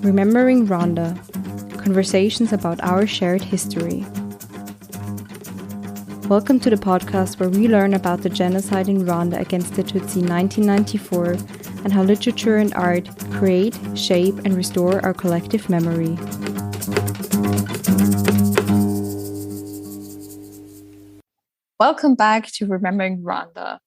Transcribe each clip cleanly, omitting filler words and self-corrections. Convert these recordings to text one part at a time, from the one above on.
Remembering Rwanda, conversations about our shared history. Welcome to the podcast where we learn about the genocide in Rwanda against the Tutsi in 1994 and how literature and art create, shape, and restore our collective memory. Welcome back to Remembering Rwanda.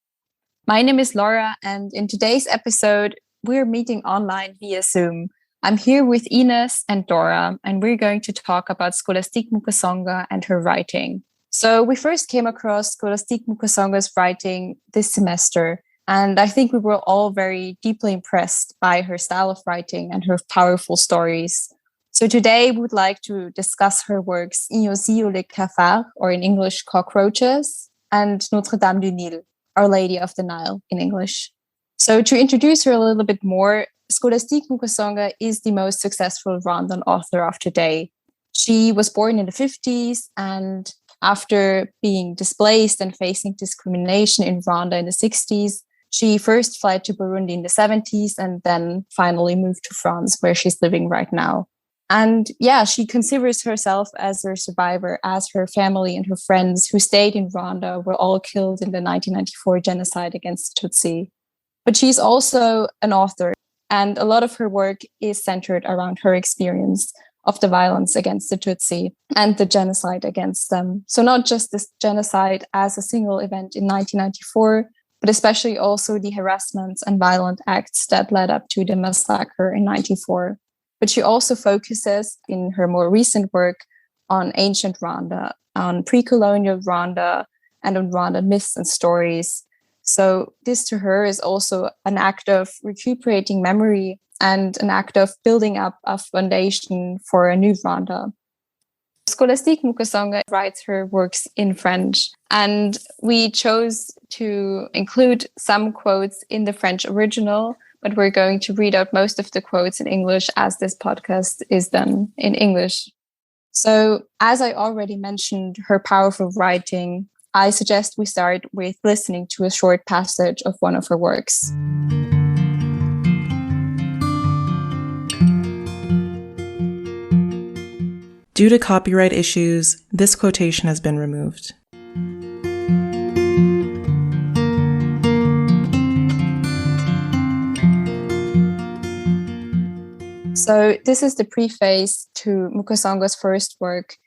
My name is Laura, and in today's episode, we're meeting online via Zoom. I'm here with Ines and Dora, and we're going to talk about Scholastique Mukasonga and her writing. So we first came across Scholastique Mukasonga's writing this semester, and I think we were all very deeply impressed by her style of writing and her powerful stories. So today we would like to discuss her works Inyenzi ou les Cafards, or in English, Cockroaches, and Notre-Dame du Nil, Our Lady of the Nile in English. So to introduce her a little bit more, Scholastique Mukasonga is the most successful Rwandan author of today. She was born in the 50s, and after being displaced and facing discrimination in Rwanda in the 60s, she first fled to Burundi in the 70s and then finally moved to France, where she's living right now. And yeah, she considers herself as a survivor, as her family and her friends who stayed in Rwanda were all killed in the 1994 genocide against Tutsi. But she's also an author, and a lot of her work is centered around her experience of the violence against the Tutsi and the genocide against them. So not just this genocide as a single event in 1994, but especially also the harassments and violent acts that led up to the massacre in 1994. But she also focuses in her more recent work on ancient Rwanda, on pre-colonial Rwanda, and on Rwandan myths and stories. So this to her is also an act of recuperating memory and an act of building up a foundation for a new Rwanda. Scholastique Mukasonga writes her works in French, and we chose to include some quotes in the French original, but we're going to read out most of the quotes in English as this podcast is done in English. So, as I already mentioned, her powerful writing, I suggest we start with listening to a short passage of one of her works. Due to copyright issues, this quotation has been removed. So this is the preface to Mukasonga's first work,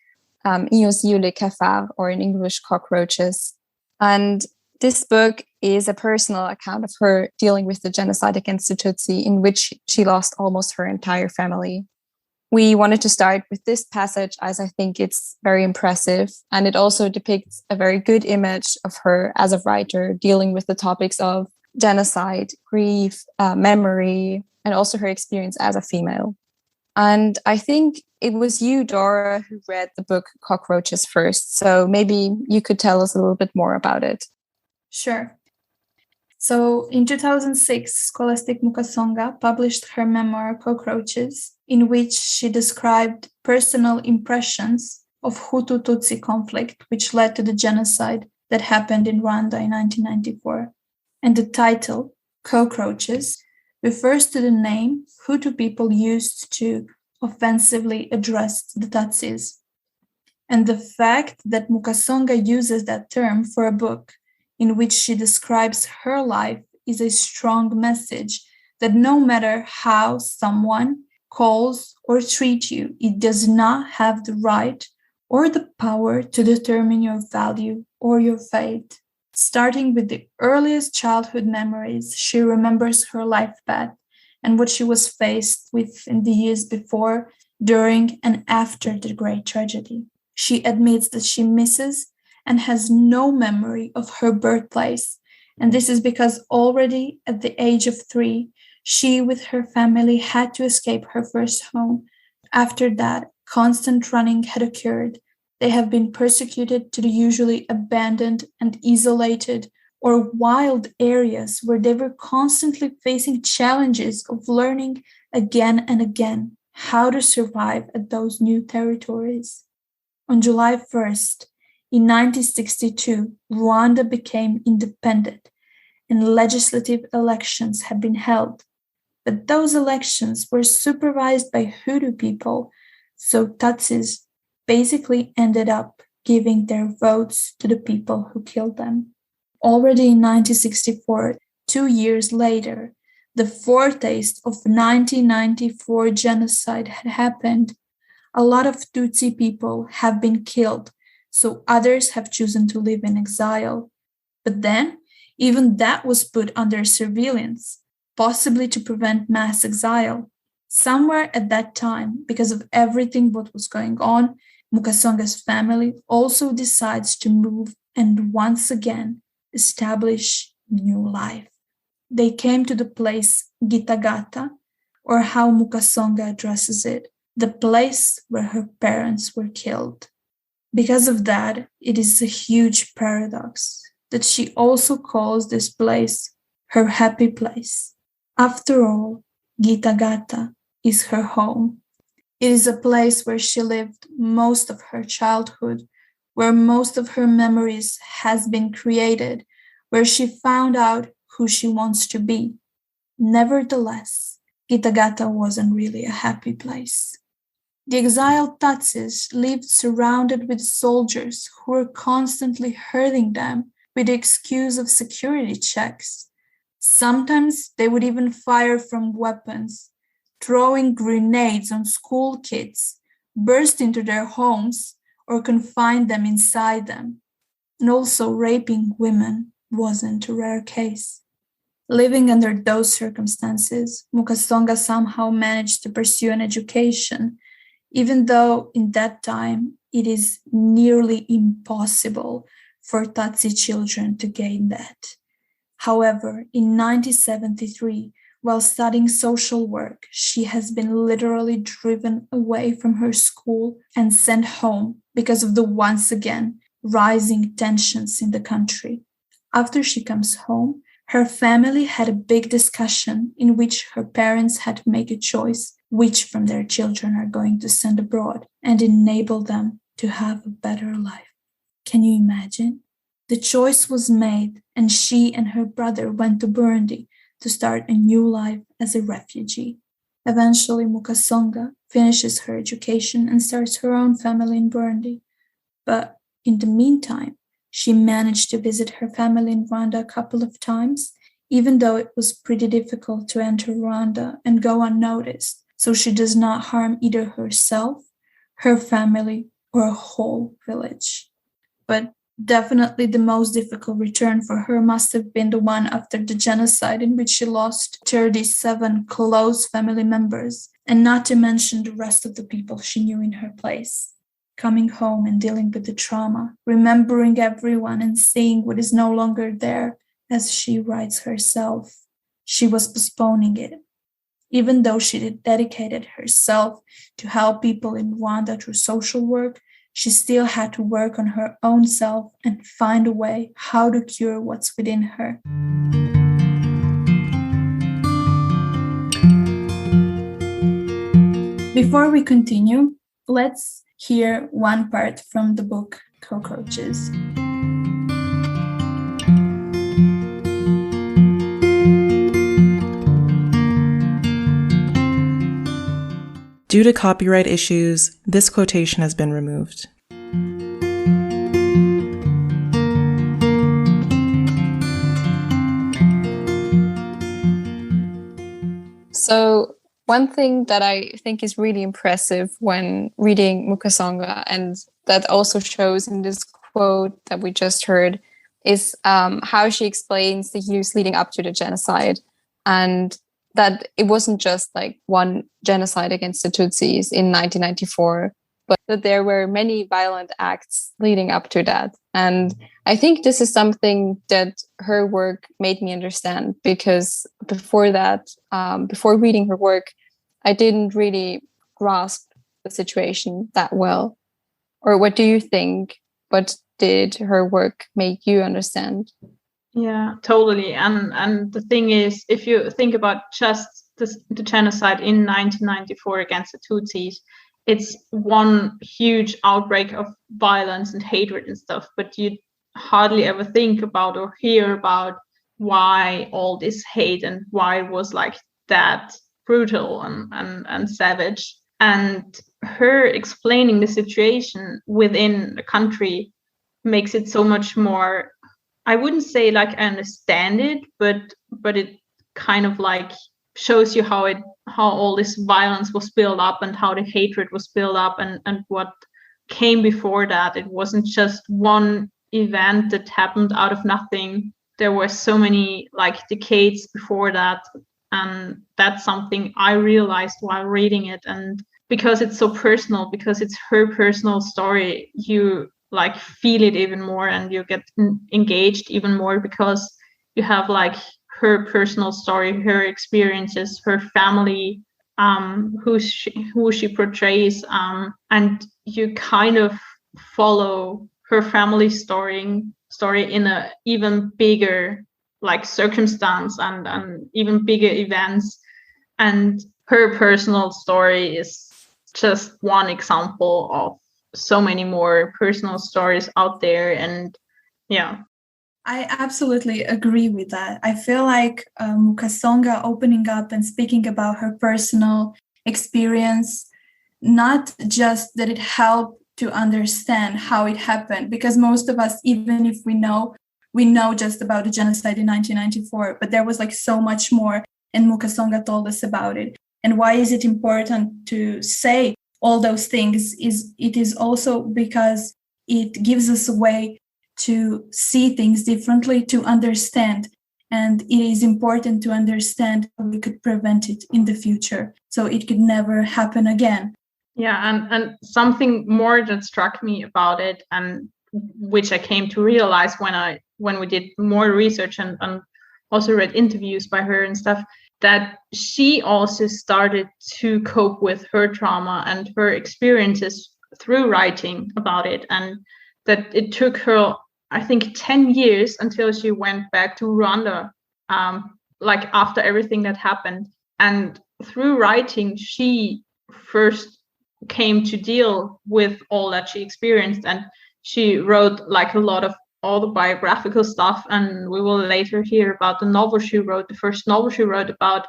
Inyenzi ou les Cafards, or in English, Cockroaches. And this book is a personal account of her dealing with the genocide against the Tutsi, in which she lost almost her entire family. We wanted to start with this passage as I think it's very impressive, and it also depicts a very good image of her as a writer dealing with the topics of genocide, grief, memory, and also her experience as a female. And I think it was you, Dora, who read the book Cockroaches first. So maybe you could tell us a little bit more about it. Sure. So in 2006, Scholastique Mukasonga published her memoir Cockroaches, in which she described personal impressions of Hutu-Tutsi conflict, which led to the genocide that happened in Rwanda in 1994. And the title, Cockroaches, refers to the name Hutu people used to offensively address the Tutsis. And the fact that Mukasonga uses that term for a book in which she describes her life is a strong message that no matter how someone calls or treats you, it does not have the right or the power to determine your value or your fate. Starting with the earliest childhood memories, she remembers her life path and what she was faced with in the years before, during, and after the great tragedy. She admits that she misses and has no memory of her birthplace, and this is because already at the age of 3, she with her family had to escape her first home. After that, constant running had occurred. They have been persecuted to the usually abandoned and isolated or wild areas where they were constantly facing challenges of learning again and again how to survive at those new territories. On July 1st, in 1962, Rwanda became independent and legislative elections have been held. But those elections were supervised by Hutu people, so Tutsis basically ended up giving their votes to the people who killed them. Already in 1964, 2 years later, the foretaste of 1994 genocide had happened. A lot of Tutsi people have been killed, so others have chosen to live in exile. But then, even that was put under surveillance, possibly to prevent mass exile. Somewhere at that time, because of everything what was going on, Mukasonga's family also decides to move and once again establish new life. They came to the place Gitagata, or how Mukasonga addresses it, the place where her parents were killed. Because of that, it is a huge paradox that she also calls this place her happy place. After all, Gitagata is her home. It is a place where she lived most of her childhood, where most of her memories has been created, where she found out who she wants to be. Nevertheless, Gitagata wasn't really a happy place. The exiled Tutsis lived surrounded with soldiers who were constantly hurting them with the excuse of security checks. Sometimes they would even fire from weapons, throwing grenades on school kids, burst into their homes, or confine them inside them. And also raping women wasn't a rare case. Living under those circumstances, Mukasonga somehow managed to pursue an education, even though in that time it is nearly impossible for Tutsi children to gain that. However, in 1973, while studying social work, she has been literally driven away from her school and sent home because of the once again rising tensions in the country. After she comes home, her family had a big discussion in which her parents had to make a choice which from their children are going to send abroad and enable them to have a better life. Can you imagine? The choice was made, and she and her brother went to Burundi to start a new life as a refugee. Eventually, Mukasonga finishes her education and starts her own family in Burundi. But in the meantime, she managed to visit her family in Rwanda a couple of times, even though it was pretty difficult to enter Rwanda and go unnoticed, so she does not harm either herself, her family, or a whole village. But definitely the most difficult return for her must have been the one after the genocide, in which she lost 37 close family members, and not to mention the rest of the people she knew in her place. Coming home and dealing with the trauma, remembering everyone and seeing what is no longer there, as she writes herself, she was postponing it. Even though she dedicated herself to help people in Rwanda through social work, she still had to work on her own self and find a way how to cure what's within her. Before we continue, let's hear one part from the book Cockroaches. Due to copyright issues, this quotation has been removed. So one thing that I think is really impressive when reading Mukasonga, and that also shows in this quote that we just heard, is how she explains the years leading up to the genocide, and that it wasn't just like one genocide against the Tutsis in 1994, but that there were many violent acts leading up to that. And I think this is something that her work made me understand, because before that, before reading her work, I didn't really grasp the situation that well. Or what do you think? What did her work make you understand? Yeah, totally. And the thing is, if you think about just the genocide in 1994 against the Tutsis, it's one huge outbreak of violence and hatred and stuff, but you hardly ever think about or hear about why all this hate and why it was like that brutal and savage. And her explaining the situation within the country makes it so much more, I wouldn't say like I understand it, but it kind of like shows you how all this violence was built up and how the hatred was built up and what came before that. It wasn't just one event that happened out of nothing. There were so many like decades before that. And that's something I realized while reading it. And because it's so personal, because it's her personal story, you like feel it even more and you get engaged even more because you have like her personal story, her experiences, her family, who she portrays, and you kind of follow her family story in a even bigger like circumstance and even bigger events. And her personal story is just one example of so many more personal stories out there. And yeah, I absolutely agree with that. I feel like Mukasonga opening up and speaking about her personal experience, not just that it helped to understand how it happened, because most of us, even if we know just about the genocide in 1994, but there was like so much more, and Mukasonga told us about it. And why is it important to say all those things? It is also because it gives us a way to see things differently, to understand. And it is important to understand how we could prevent it in the future so it could never happen again. Yeah, and something more that struck me about it, and which I came to realize when we did more research and also read interviews by her and stuff, that she also started to cope with her trauma and her experiences through writing about it. And that it took her, I think, 10 years until she went back to Rwanda, like after everything that happened. And through writing, she first came to deal with all that she experienced. And she wrote like a lot of autobiographical stuff. And we will later hear about the novel she wrote, the first novel she wrote about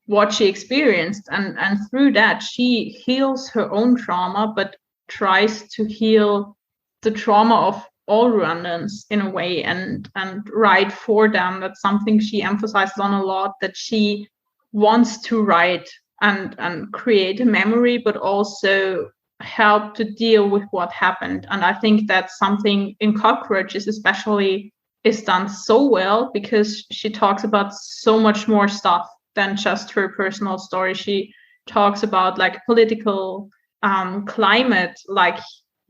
what she experienced. And through that, she heals her own trauma, but tries to heal the trauma of all Rwandans in a way and write for them. That's something she emphasizes on a lot, that she wants to write and create a memory, but also help to deal with what happened. And I think that's something in Cockroaches especially is done so well, because she talks about so much more stuff than just her personal story. She talks about like political climate, like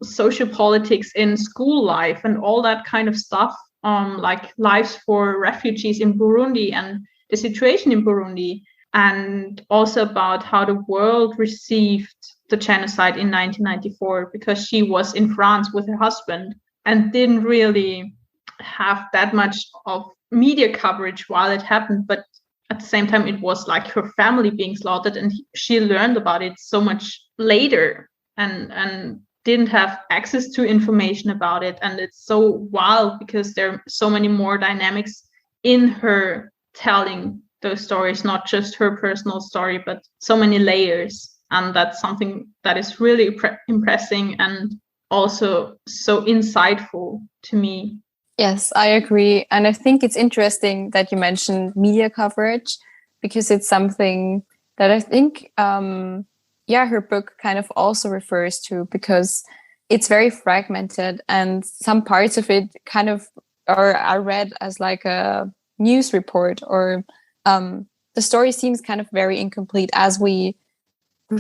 social politics in school life and all that kind of stuff, like lives for refugees in Burundi and the situation in Burundi, and also about how the world received the genocide in 1994, because she was in France with her husband and didn't really have that much of media coverage while it happened. But at the same time, it was like her family being slaughtered, and she learned about it so much later and didn't have access to information about it. And it's so wild because there are so many more dynamics in her telling those stories, not just her personal story, but so many layers. And that's something that is really impressive and also so insightful to me. Yes, I agree. And I think it's interesting that you mentioned media coverage, because it's something that I think, her book kind of also refers to, because it's very fragmented and some parts of it kind of are read as like a news report, or the story seems kind of very incomplete as we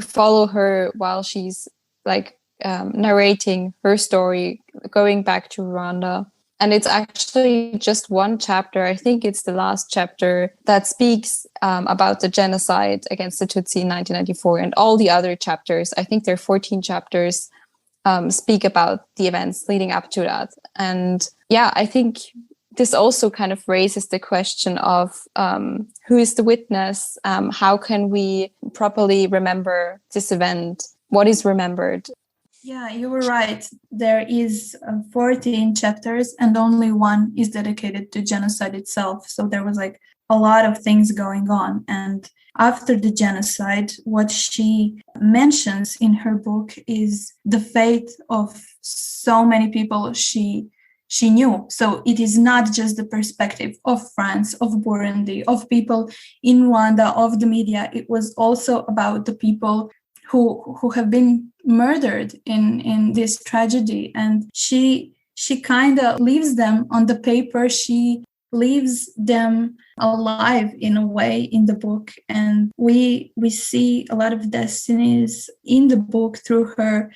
follow her while she's like narrating her story, going back to Rwanda. And it's actually just one chapter, I think it's the last chapter, that speaks about the genocide against the Tutsi in 1994. And all the other chapters, I think there are 14 chapters, speak about the events leading up to that. And yeah, I think this also kind of raises the question of who is the witness? How can we properly remember this event? What is remembered? Yeah, you were right. There is 14 chapters and only one is dedicated to genocide itself. So there was like a lot of things going on. And after the genocide, what she mentions in her book is the fate of so many people she knew. So it is not just the perspective of France, of Burundi, of people in Rwanda, of the media. It was also about the people who have been murdered in this tragedy. And she kind of leaves them on the paper. She leaves them alive in a way in the book, and we see a lot of destinies in the book through her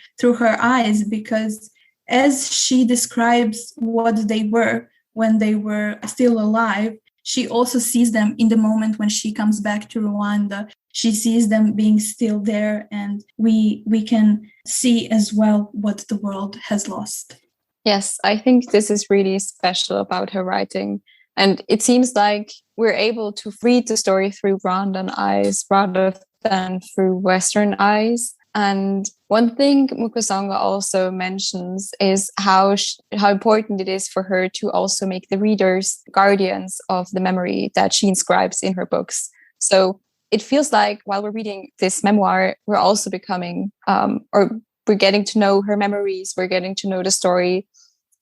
eyes, because as she describes what they were when they were still alive, she also sees them in the moment when she comes back to Rwanda. She sees them being still there, and we can see as well what the world has lost. Yes, I think this is really special about her writing. And it seems like we're able to read the story through Rwandan eyes rather than through Western eyes. And one thing Mukasonga also mentions is how important it is for her to also make the readers guardians of the memory that she inscribes in her books. So it feels like while we're reading this memoir, we're also becoming, or we're getting to know her memories, we're getting to know the story,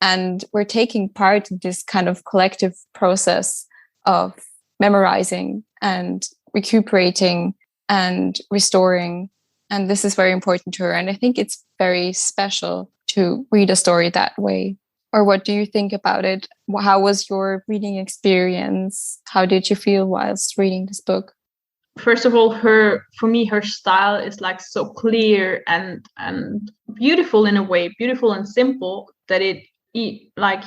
and we're taking part in this kind of collective process of memorizing and recuperating and restoring. And this is very important to her. And I think it's very special to read a story that way. Or what do you think about it? How was your reading experience? How did you feel whilst reading this book? First of all, for me, her style is like so clear and beautiful in a way, beautiful and simple, that like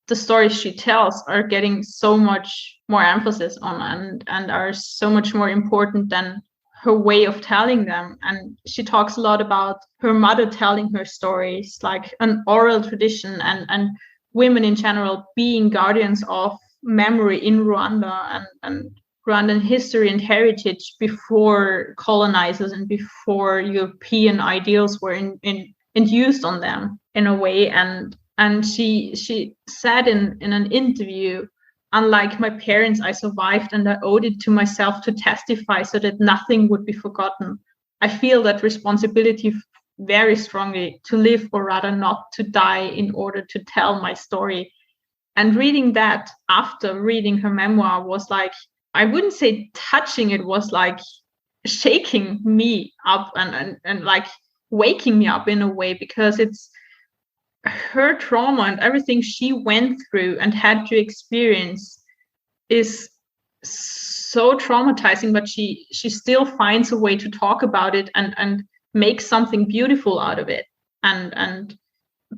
the stories she tells are getting so much more emphasis on and are so much more important than her way of telling them. And she talks a lot about her mother telling her stories, like an oral tradition, and women in general being guardians of memory in Rwanda and Rwandan history and heritage before colonizers and before European ideals were induced on them in a way. And she said in an interview, unlike my parents, I survived, and I owed it to myself to testify so that nothing would be forgotten. I feel that responsibility very strongly, to live or rather not to die in order to tell my story. And reading that after reading her memoir was like, I wouldn't say touching, it was like shaking me up and like waking me up in a way, because it's her trauma and everything she went through and had to experience is so traumatizing, but she still finds a way to talk about it and make something beautiful out of it, and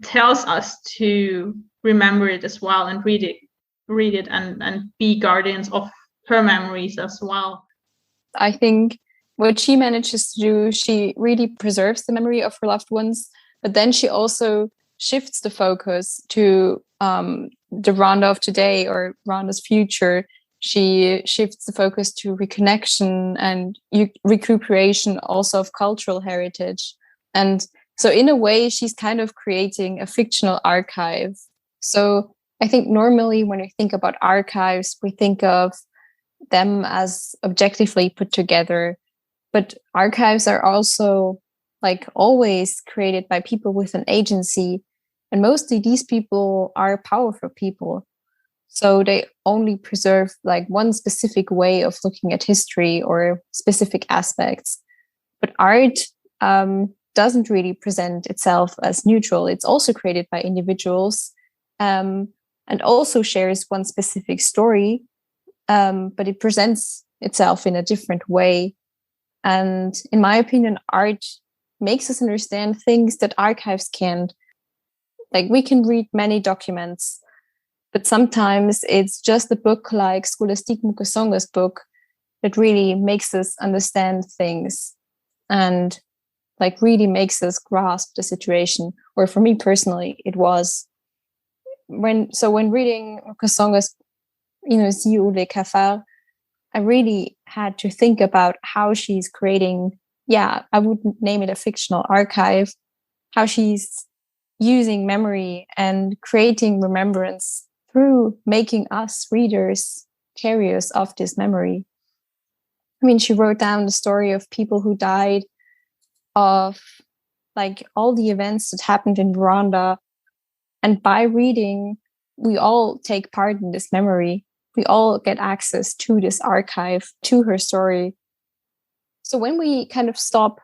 tells us to remember it as well and read it and be guardians of her memories as well. I think what she manages to do, she really preserves the memory of her loved ones, but then she also shifts the focus to the Rwanda of today or Rwanda's future. She shifts the focus to reconnection and recuperation also of cultural heritage. And so in a way, she's kind of creating a fictional archive. So I think normally when we think about archives, we think of them as objectively put together. But archives are also like always created by people with an agency. And mostly these people are powerful people. So they only preserve like one specific way of looking at history or specific aspects. But art doesn't really present itself as neutral. It's also created by individuals and also shares one specific story, but it presents itself in a different way. And in my opinion, art makes us understand things that archives can't. Like we can read many documents, but sometimes it's just a book like Scholastique Mukasonga's book that really makes us understand things and like really makes us grasp the situation. Or for me personally, it was when reading Mukasonga's Inyenzi ou les Cafards, I really had to think about how she's creating, I would name it a fictional archive, how she's using memory and creating remembrance through making us readers carriers of this memory. I mean, she wrote down the story of people who died, of like all the events that happened in Rwanda. And by reading, we all take part in this memory. We all get access to this archive, to her story. So when we kind of stop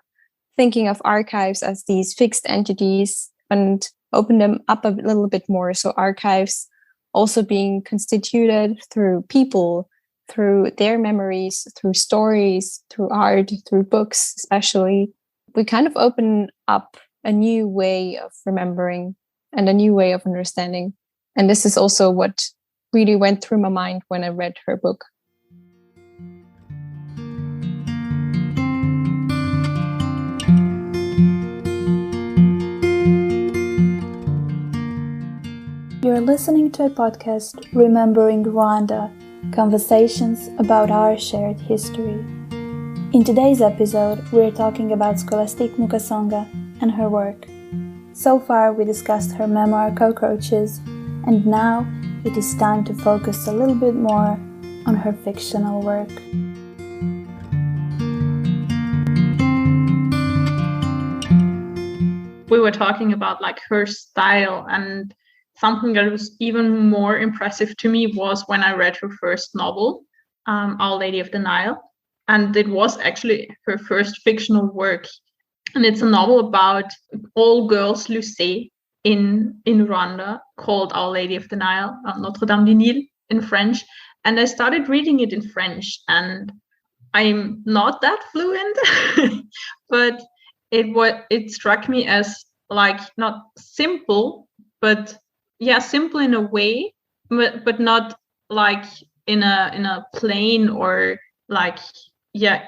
thinking of archives as these fixed entities and open them up a little bit more, so archives also being constituted through people, through their memories, through stories, through art, through books especially, we kind of open up a new way of remembering and a new way of understanding. And this is also what really went through my mind when I read her book. You're listening to a podcast, Remembering Rwanda, conversations about our shared history. In today's episode, we're talking about Scholastique Mukasonga and her work. So far, we discussed her memoir, Cockroaches, and now it is time to focus a little bit more on her fictional work. We were talking about like her style, and something that was even more impressive to me was when I read her first novel, Our Lady of the Nile. And it was actually her first fictional work. And it's a novel about all-girls lycée in Rwanda called Our Lady of the Nile, Notre-Dame du Nil in French. And I started reading it in French, and I'm not that fluent, but it struck me as like not simple, but simple in a way, but not like in a plain or like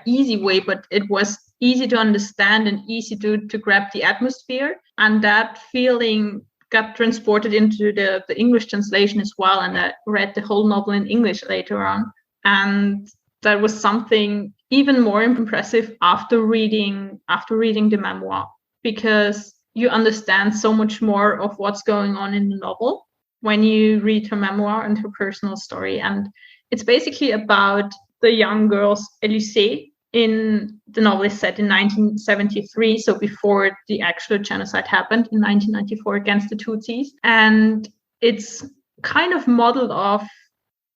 easy way, but it was easy to understand and easy to grab the atmosphere. And that feeling got transported into the English translation as well. And I read the whole novel in English later on. And that was something even more impressive after reading the memoir, because you understand so much more of what's going on in the novel when you read her memoir and her personal story. And it's basically about the young girls at lycée. In the novel is set in 1973, so before the actual genocide happened in 1994 against the Tutsis. And it's kind of modeled off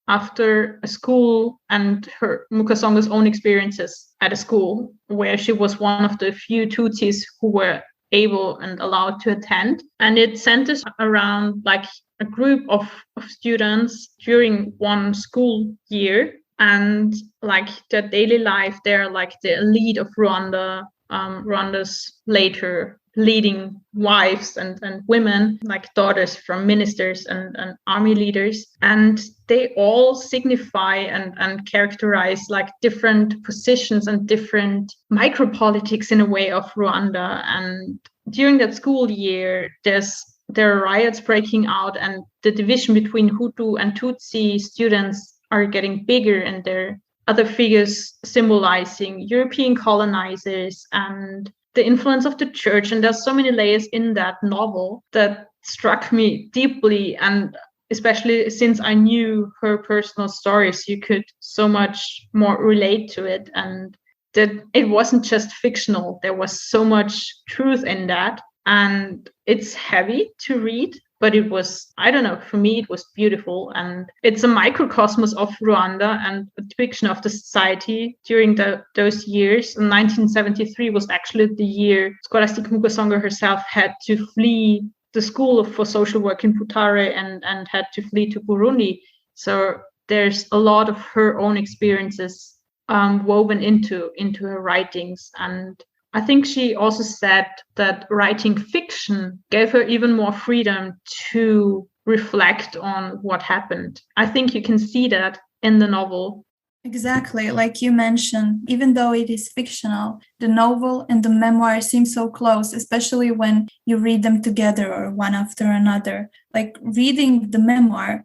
after a school and her Mukasonga's own experiences at a school, where she was one of the few Tutsis who were able and allowed to attend. And it centers around like a group of students during one school year, and like their daily life. They're like the elite of Rwanda, Rwanda's later leading wives and women, like daughters from ministers and army leaders. And they all signify and characterize like different positions and different micropolitics in a way of Rwanda. And during that school year, there are riots breaking out, and the division between Hutu and Tutsi students are getting bigger, and there are other figures symbolizing European colonizers and the influence of the church. And there's so many layers in that novel that struck me deeply. And especially since I knew her personal stories, you could so much more relate to it. And that it wasn't just fictional. There was so much truth in that. And it's heavy to read, but it was, I don't know, for me, it was beautiful. And it's a microcosmos of Rwanda and a depiction of the society during those years. And 1973 was actually the year Scholastique Mukasonga herself had to flee the school for social work in Butare and had to flee to Burundi. So there's a lot of her own experiences woven into her writings. And I think she also said that writing fiction gave her even more freedom to reflect on what happened. I think you can see that in the novel. Exactly. Like you mentioned, even though it is fictional, the novel and the memoir seem so close, especially when you read them together or one after another. Like reading the memoir,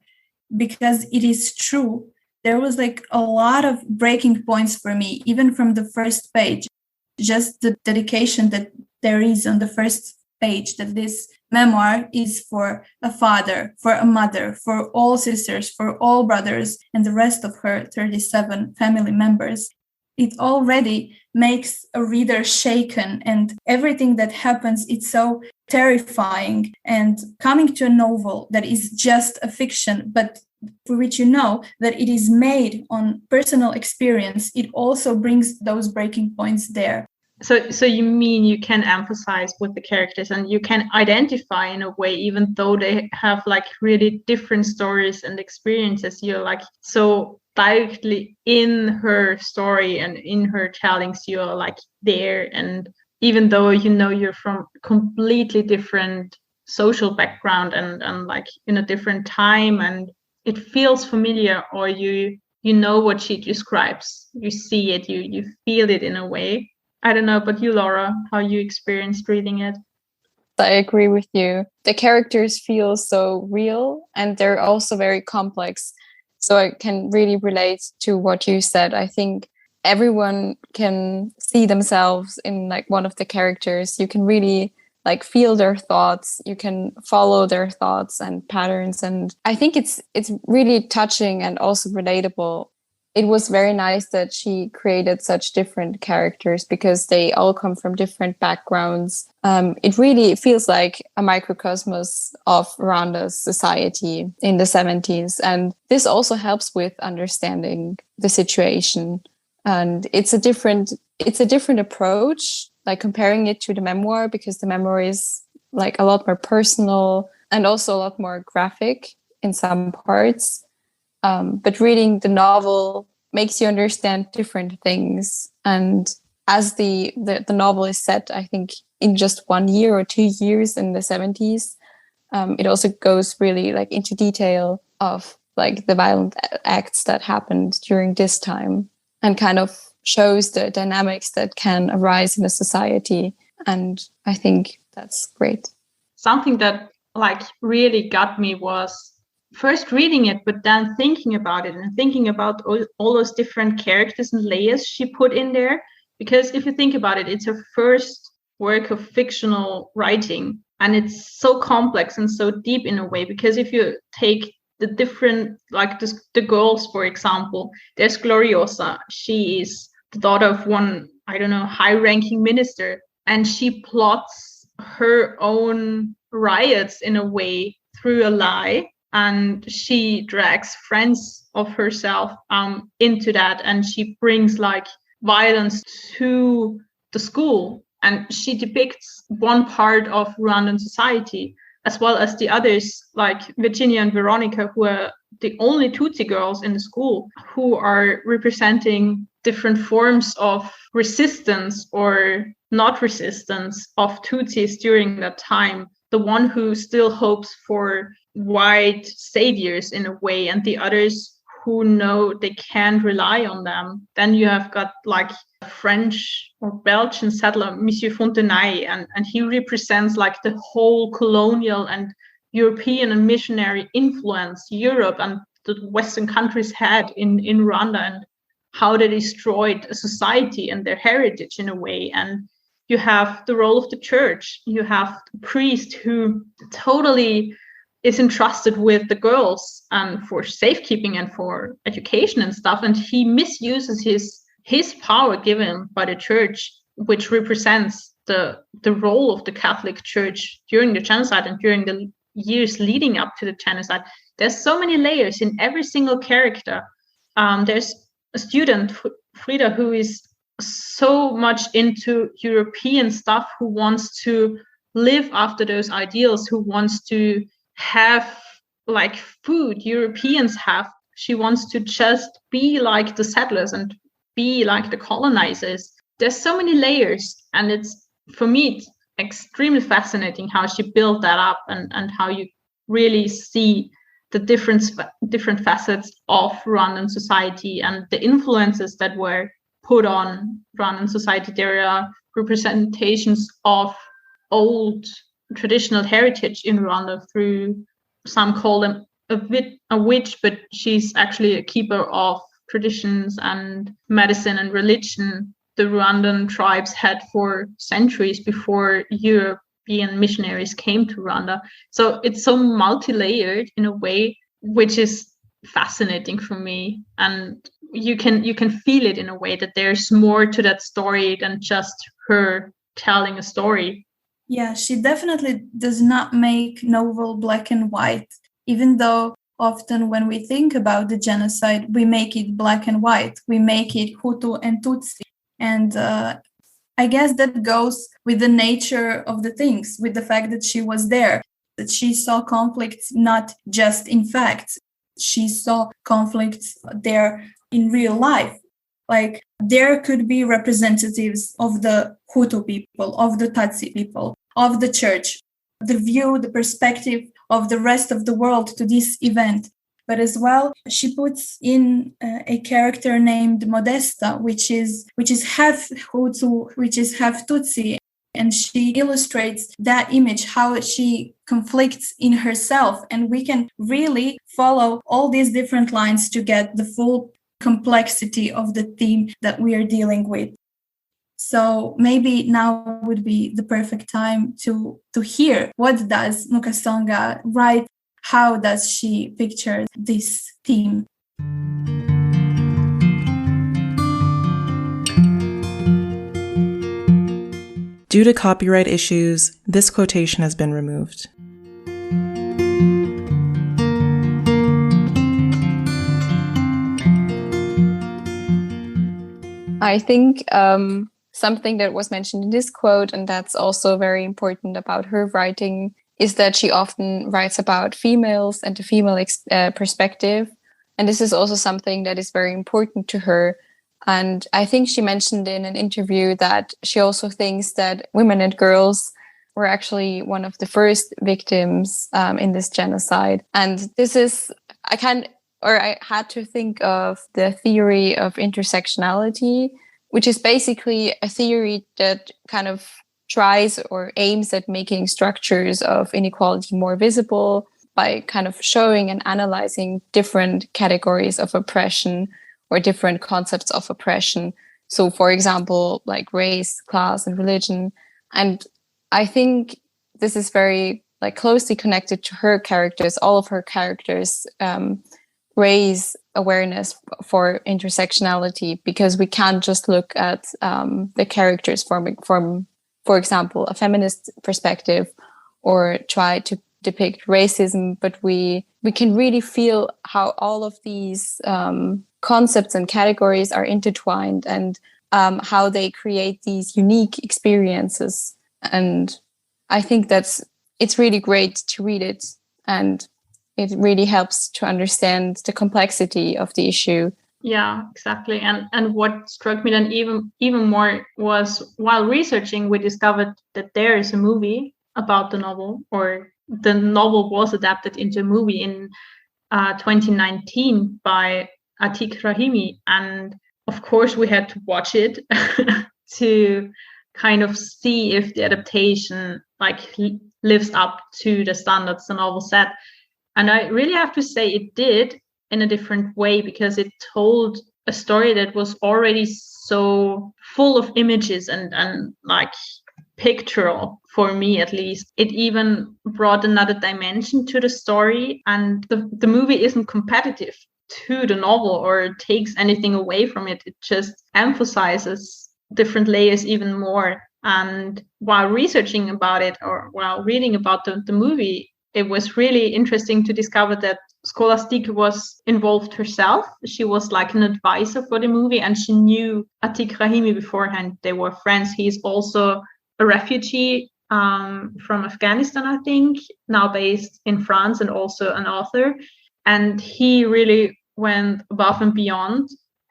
because it is true, there was like a lot of breaking points for me, even from the first page. Just the dedication that there is on the first page, that this memoir is for a father, for a mother, for all sisters, for all brothers, and the rest of her 37 family members, it already makes a reader shaken, and everything that happens, it's so terrifying. And coming to a novel that is just a fiction, but for which you know that it is made on personal experience, it also brings those breaking points there. So you mean you can emphasize with the characters and you can identify in a way, even though they have like really different stories and experiences, you're like so directly in her story and in her tellings, you're like there. And even though you know you're from completely different social background and like in a different time, and it feels familiar, or you know what she describes, you see it, you feel it in a way. I don't know, but you, Laura, how you experienced reading it? I agree with you. The characters feel so real, and they're also very complex. So I can really relate to what you said. I think everyone can see themselves in like one of the characters. You can really like feel their thoughts. You can follow their thoughts and patterns. And I think it's really touching and also relatable. It was very nice that she created such different characters because they all come from different backgrounds. It really feels like a microcosmos of Rwanda's society in the 70s. And this also helps with understanding the situation. And it's a different approach, like comparing it to the memoir, because the memoir is like a lot more personal and also a lot more graphic in some parts. But reading the novel makes you understand different things. And as the novel is set, I think, in just 1 year or 2 years in the 70s, it also goes really like into detail of like the violent acts that happened during this time and kind of shows the dynamics that can arise in a society. And I think that's great. Something that like really got me was first reading it, but then thinking about it and thinking about all those different characters and layers she put in there. Because if you think about it, it's her first work of fictional writing, and it's so complex and so deep in a way. Because if you take the different, like the girls, for example, there's Gloriosa. She is the daughter of one, I don't know, high-ranking minister, and she plots her own riots in a way through a lie. And she drags friends of herself into that, and she brings like violence to the school, and she depicts one part of Rwandan society as well as the others, like Virginia and Veronica, who are the only Tutsi girls in the school, who are representing different forms of resistance or not resistance of Tutsis during that time. The one who still hopes for white saviors in a way, and the others who know they can't rely on them. Then you have got like a French or Belgian settler, Monsieur Fontenay, and he represents like the whole colonial and European and missionary influence Europe and the Western countries had in Rwanda, and how they destroyed a society and their heritage in a way. And you have the role of the church. You have the priest who totally is entrusted with the girls and for safekeeping and for education and stuff. And he misuses his power given by the church, which represents the role of the Catholic Church during the genocide and during the years leading up to the genocide. There's so many layers in every single character. There's a student, Frida, who is so much into European stuff, who wants to live after those ideals, who wants to have like food Europeans have. She wants to just be like the settlers and be like the colonizers. There's so many layers, and it's, for me, it's extremely fascinating how she built that up, and how you really see the different facets of Rwandan society and the influences that were put on Rwandan society. There are representations of old traditional heritage in Rwanda through, some call them a witch, but she's actually a keeper of traditions and medicine and religion the Rwandan tribes had for centuries before European missionaries came to Rwanda. So it's so multi-layered in a way, which is fascinating for me. And you can feel it in a way that there's more to that story than just her telling a story. Yeah, she definitely does not make novel black and white, even though often when we think about the genocide, we make it black and white. We make it Hutu and Tutsi. And I guess that goes with the nature of the things, with the fact that she was there, that she saw conflicts not just in facts. She saw conflicts there in real life. Like there could be representatives of the Hutu people, of the Tutsi people, of the church, the view, the perspective of the rest of the world to this event. But as well, she puts in a character named Modesta, which is half Hutu, which is half Tutsi. And she illustrates that image, how she conflicts in herself. And we can really follow all these different lines to get the full complexity of the theme that we are dealing with. So maybe now would be the perfect time to hear what does Mukasonga write, how does she picture this theme. Due to copyright issues, this quotation has been removed. I think something that was mentioned in this quote, and that's also very important about her writing, is that she often writes about females and the female perspective. And this is also something that is very important to her. And I think she mentioned in an interview that she also thinks that women and girls were actually one of the first victims in this genocide. And this is, I had to think of the theory of intersectionality, which is basically a theory that kind of tries or aims at making structures of inequality more visible by kind of showing and analyzing different categories of oppression or different concepts of oppression. So, for example, like race, class, and religion. And I think this is very closely connected to her characters. All of her characters raise awareness for intersectionality, because we can't just look at the characters from, for example, a feminist perspective or try to depict racism, but we can really feel how all of these concepts and categories are intertwined and how they create these unique experiences. And I think it's really great to read it, and it really helps to understand the complexity of the issue. Yeah, exactly. And what struck me then even more was, while researching, we discovered that there is a movie about the novel, or the novel was adapted into a movie in 2019 by Atik Rahimi. And of course, we had to watch it to kind of see if the adaptation lives up to the standards the novel set. And I really have to say it did, in a different way, because it told a story that was already so full of images and pictorial, for me at least. It even brought another dimension to the story, and the movie isn't competitive to the novel or takes anything away from it. It just emphasizes different layers even more. And while researching about it, or while reading about the movie, it was really interesting to discover that Scholastique was involved herself. She was like an advisor for the movie, and she knew Atik Rahimi beforehand. They were friends. He's also a refugee from Afghanistan, I think, now based in France, and also an author. And he really went above and beyond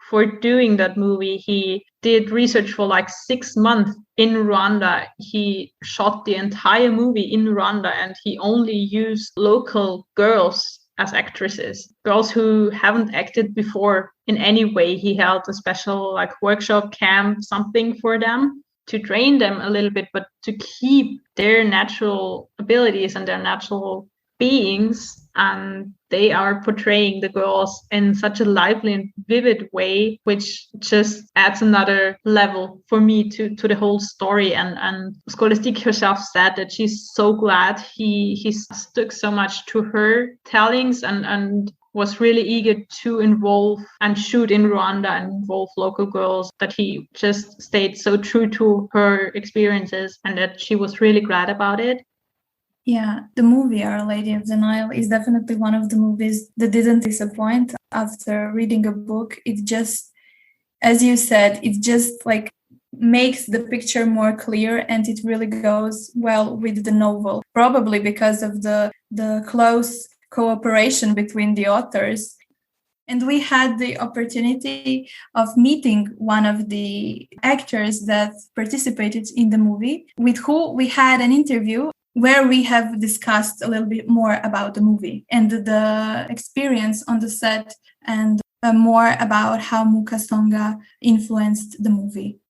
for doing that movie. He did research for 6 months in Rwanda. He shot the entire movie in Rwanda, and he only used local girls as actresses, girls who haven't acted before in any way. He held a special workshop camp, something for them, to train them a little bit, but to keep their natural abilities and their natural beings, and they are portraying the girls in such a lively and vivid way, which just adds another level for me to the whole story. And Scholastique herself said that she's so glad he stuck so much to her tellings and was really eager to involve and shoot in Rwanda and involve local girls, that he just stayed so true to her experiences and that she was really glad about it. Yeah, the movie Our Lady of the Nile is definitely one of the movies that didn't disappoint. After reading a book, it just, as you said, it just like makes the picture more clear, and it really goes well with the novel, probably because of the close cooperation between the authors. And we had the opportunity of meeting one of the actors that participated in the movie, with who we had an interview where we have discussed a little bit more about the movie and the experience on the set, and more about how Mukasonga influenced the movie.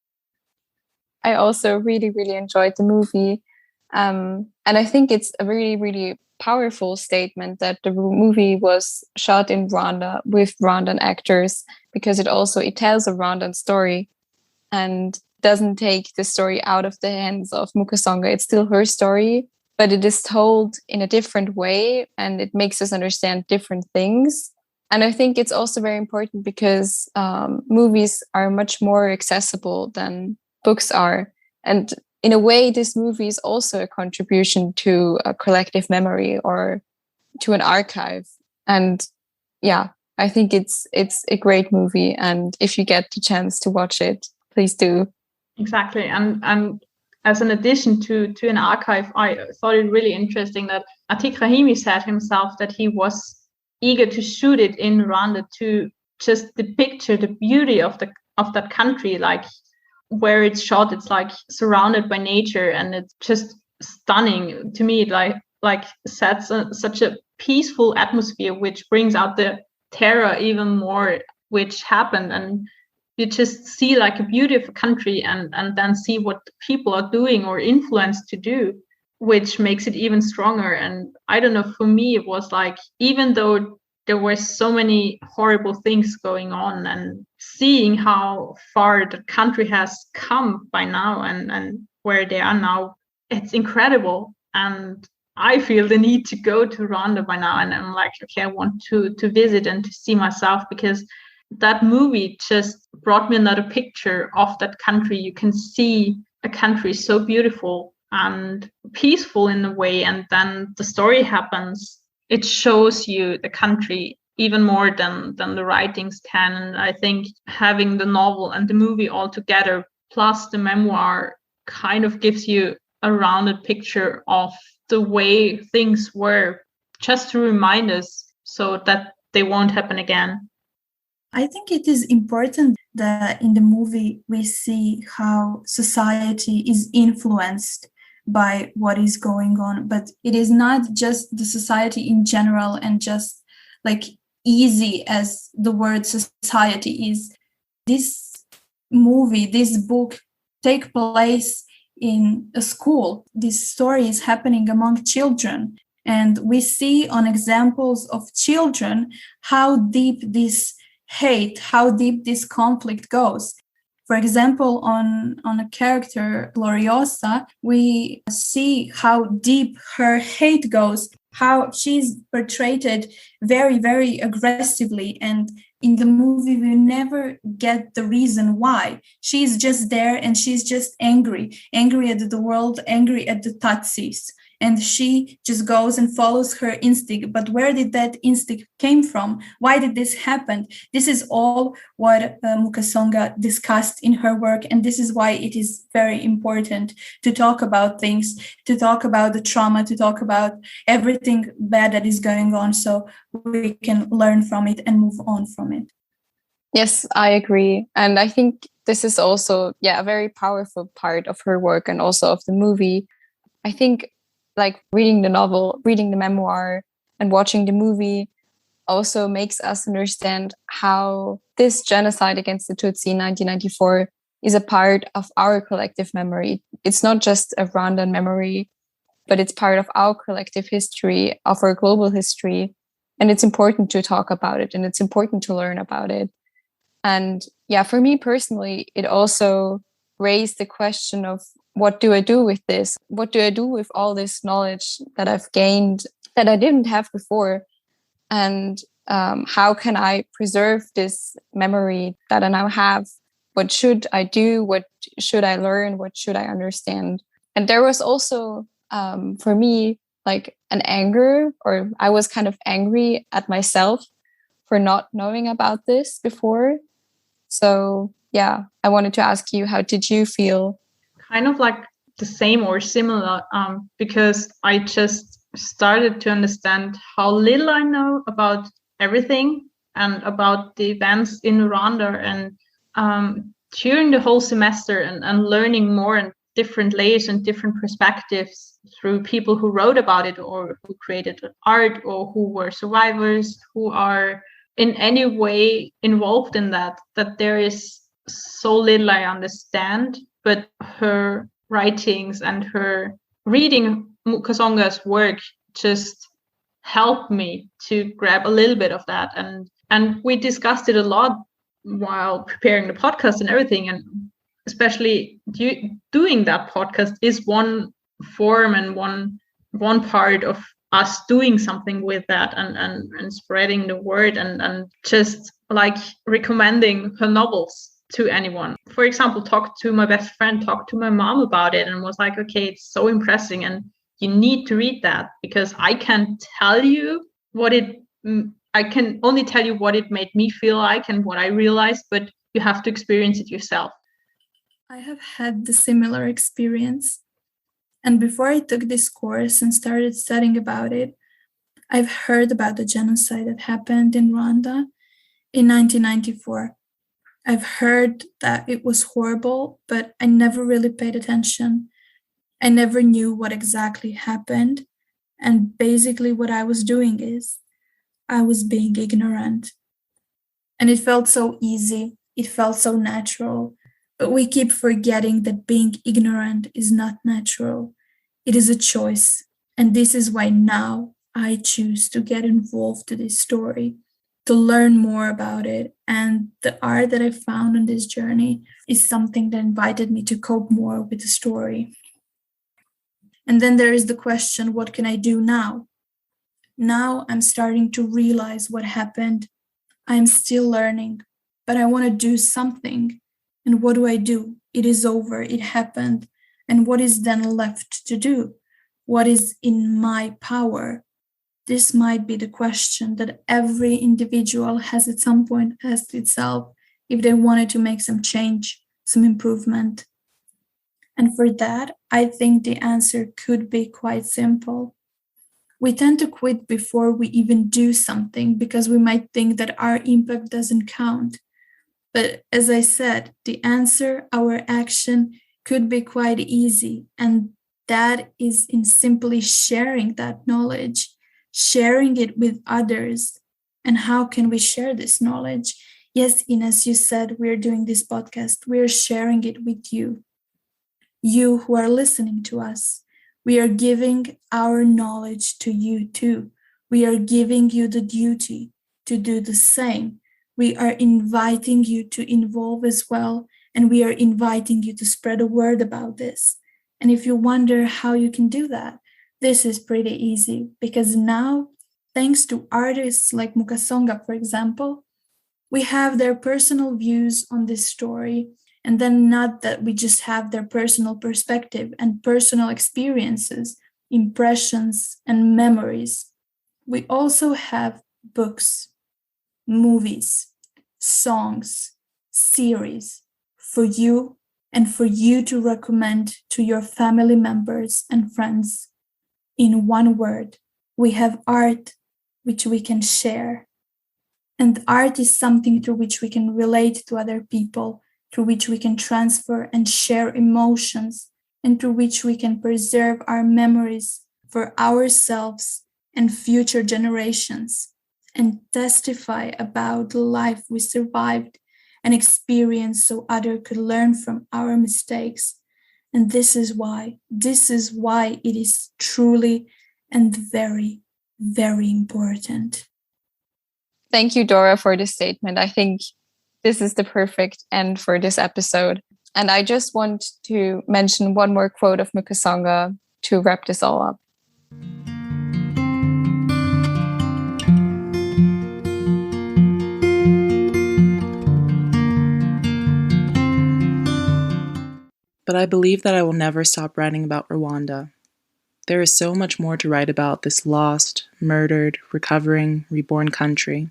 I also really, really enjoyed the movie. And I think it's a really, really powerful statement that the movie was shot in Rwanda with Rwandan actors, because it tells a Rwandan story and doesn't take the story out of the hands of Mukasonga. It's still her story, but it is told in a different way, and it makes us understand different things. And I think it's also very important because movies are much more accessible than books are. And in a way, this movie is also a contribution to a collective memory or to an archive. And yeah, I think it's a great movie. And if you get the chance to watch it, please do. Exactly. And as an addition to an archive, I thought it really interesting that Atik Rahimi said himself that he was eager to shoot it in Rwanda to just depict the beauty of that country, like where it's shot. It's like surrounded by nature, and it's just stunning to me. It like sets such a peaceful atmosphere, which brings out the terror even more, which happened. And you just see like a beauty of a country, and then see what people are doing or influenced to do, which makes it even stronger. And I don't know, for me, it was like, even though there were so many horrible things going on, and seeing how far the country has come by now and where they are now, it's incredible. And I feel the need to go to Rwanda by now. And I'm like, okay, I want to visit and to see myself, because that movie just brought me another picture of that country. You can see a country so beautiful and peaceful in a way, and then the story happens. It shows you the country even more than the writings can. And I think having the novel and the movie all together, plus the memoir, kind of gives you a rounded picture of the way things were, just to remind us so that they won't happen again. I think it is important that in the movie we see how society is influenced by what is going on, but it is not just the society in general and just like easy as the word society is. This movie, this book take place in a school. This story is happening among children, and we see on examples of children how deep this hate, how deep this conflict goes. For example, on a character, Gloriosa, we see how deep her hate goes, how she's portrayed very, very aggressively. And in the movie, we never get the reason why. She's just there and she's just angry at the world, angry at the Tutsis. And she just goes and follows her instinct. But where did that instinct came from? Why did this happen? This is all what Mukasonga discussed in her work. And this is why it is very important to talk about things, to talk about the trauma, to talk about everything bad that is going on, so we can learn from it and move on from it. Yes, I agree. And I think this is also, a very powerful part of her work and also of the movie. I think like reading the novel, reading the memoir, and watching the movie also makes us understand how this genocide against the Tutsi in 1994 is a part of our collective memory. It's not just a Rwandan memory. but it's part of our collective history, of our global history. And it's important to talk about it, and it's important to learn about it. And yeah, for me personally, it also raised the question of, what do I do with this? What do I do with all this knowledge that I've gained that I didn't have before? And how can I preserve this memory that I now have? What should I do? What should I learn? What should I understand? And there was also, for me, like an anger, or I was kind of angry at myself for not knowing about this before. So yeah, I wanted to ask you, how did you feel? Kind of like the same or similar, because I just started to understand how little I know about everything and about the events in Rwanda. And during the whole semester and learning more and different layers and different perspectives through people who wrote about it, or who created art, or who were survivors, who are in any way involved in that there is so little I understand. But her writings and her reading Mukasonga's work just helped me to grab a little bit of that. And we discussed it a lot while preparing the podcast and everything. And especially doing that podcast is one form and one part of us doing something with that, and spreading the word, and just like recommending her novels to anyone. For example, talked to my best friend, talked to my mom about it, and was like, okay, it's so impressive and you need to read that, because I can tell you I can only tell you what it made me feel like and what I realized, but you have to experience it yourself. I have had the similar experience. And before I took this course and started studying about it, I've heard about the genocide that happened in Rwanda in 1994. I've heard that it was horrible, but I never really paid attention. I never knew what exactly happened. And basically what I was doing is I was being ignorant. And it felt so easy. It felt so natural. But we keep forgetting that being ignorant is not natural. It is a choice. And this is why now I choose to get involved to this story, to learn more about it. And the art that I found on this journey is something that invited me to cope more with the story. And then there is the question, what can I do now? Now I'm starting to realize what happened. I'm still learning, but I want to do something. And what do? It is over, it happened. And what is then left to do? What is in my power? This might be the question that every individual has at some point asked itself if they wanted to make some change, some improvement. And for that, I think the answer could be quite simple. We tend to quit before we even do something because we might think that our impact doesn't count. But as I said, the answer, our action, could be quite easy. And that is in simply sharing that knowledge, sharing it with others. And how can we share this knowledge? Yes, Ines, you said we're doing this podcast. We're sharing it with you. You who are listening to us. We are giving our knowledge to you too. We are giving you the duty to do the same. We are inviting you to involve as well, and we are inviting you to spread a word about this. And if you wonder how you can do that, this is pretty easy, because now, thanks to artists like Mukasonga, for example, we have their personal views on this story, and then not that we just have their personal perspective and personal experiences, impressions, and memories. We also have books, movies, songs, series for you and for you to recommend to your family members and friends. In one word, we have art which we can share. And art is something through which we can relate to other people, through which we can transfer and share emotions, and through which we can preserve our memories for ourselves and future generations, and testify about the life we survived and experienced so others could learn from our mistakes And this is why it is truly and very, very important. Thank you, Dora, for this statement. I think this is the perfect end for this episode. And I just want to mention one more quote of Mukasonga to wrap this all up. But I believe that I will never stop writing about Rwanda. There is so much more to write about this lost, murdered, recovering, reborn country.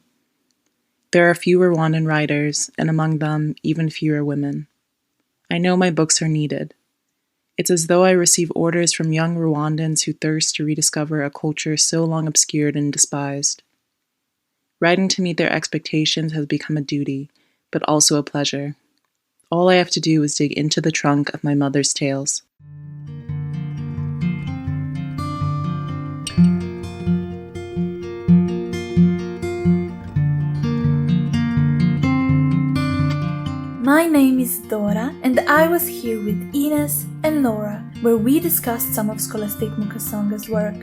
There are fewer Rwandan writers, and among them, even fewer women. I know my books are needed. It's as though I receive orders from young Rwandans who thirst to rediscover a culture so long obscured and despised. Writing to meet their expectations has become a duty, but also a pleasure. All I have to do is dig into the trunk of my mother's tales. My name is Dora, and I was here with Ines and Laura, where we discussed some of Scholastique Mukasonga's work.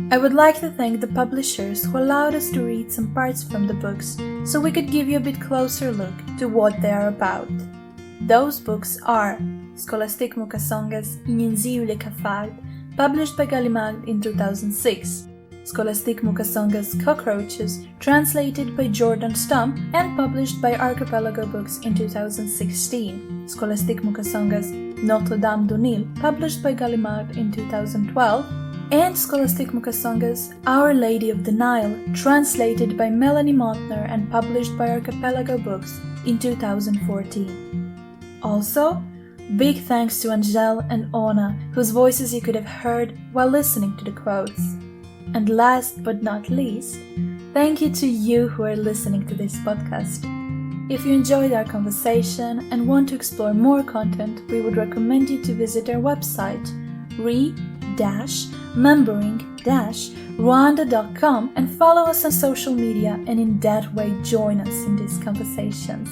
I would like to thank the publishers who allowed us to read some parts from the books, so we could give you a bit closer look to what they are about. Those books are Scholastique Mukasonga's Inyenzi le Cafards, published by Gallimard in 2006, Scholastique Mukasonga's Cockroaches, translated by Jordan Stump and published by Archipelago Books in 2016, Scholastique Mukasonga's Notre-Dame du Nil, published by Gallimard in 2012, and Scholastique Mukasonga's Our Lady of the Nile, translated by Melanie Montner and published by Archipelago Books in 2014. Also, big thanks to Angel and Ona, whose voices you could have heard while listening to the quotes. And last but not least, thank you to you who are listening to this podcast. If you enjoyed our conversation and want to explore more content, we would recommend you to visit our website, remembering-rwanda.com, and follow us on social media, and in that way join us in these conversations.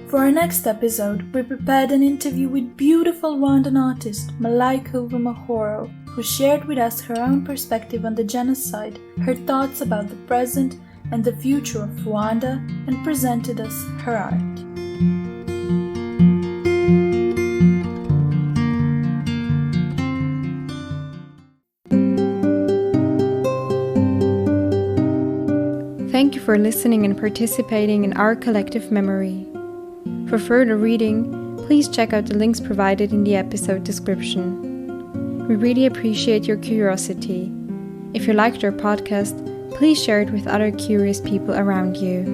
For our next episode, we prepared an interview with beautiful Rwandan artist Malaika Vumahoro, who shared with us her own perspective on the genocide, her thoughts about the present and the future of Rwanda, and presented us her art. Thank you for listening and participating in our collective memory. For further reading, please check out the links provided in the episode description. We really appreciate your curiosity. If you liked our podcast, please share it with other curious people around you.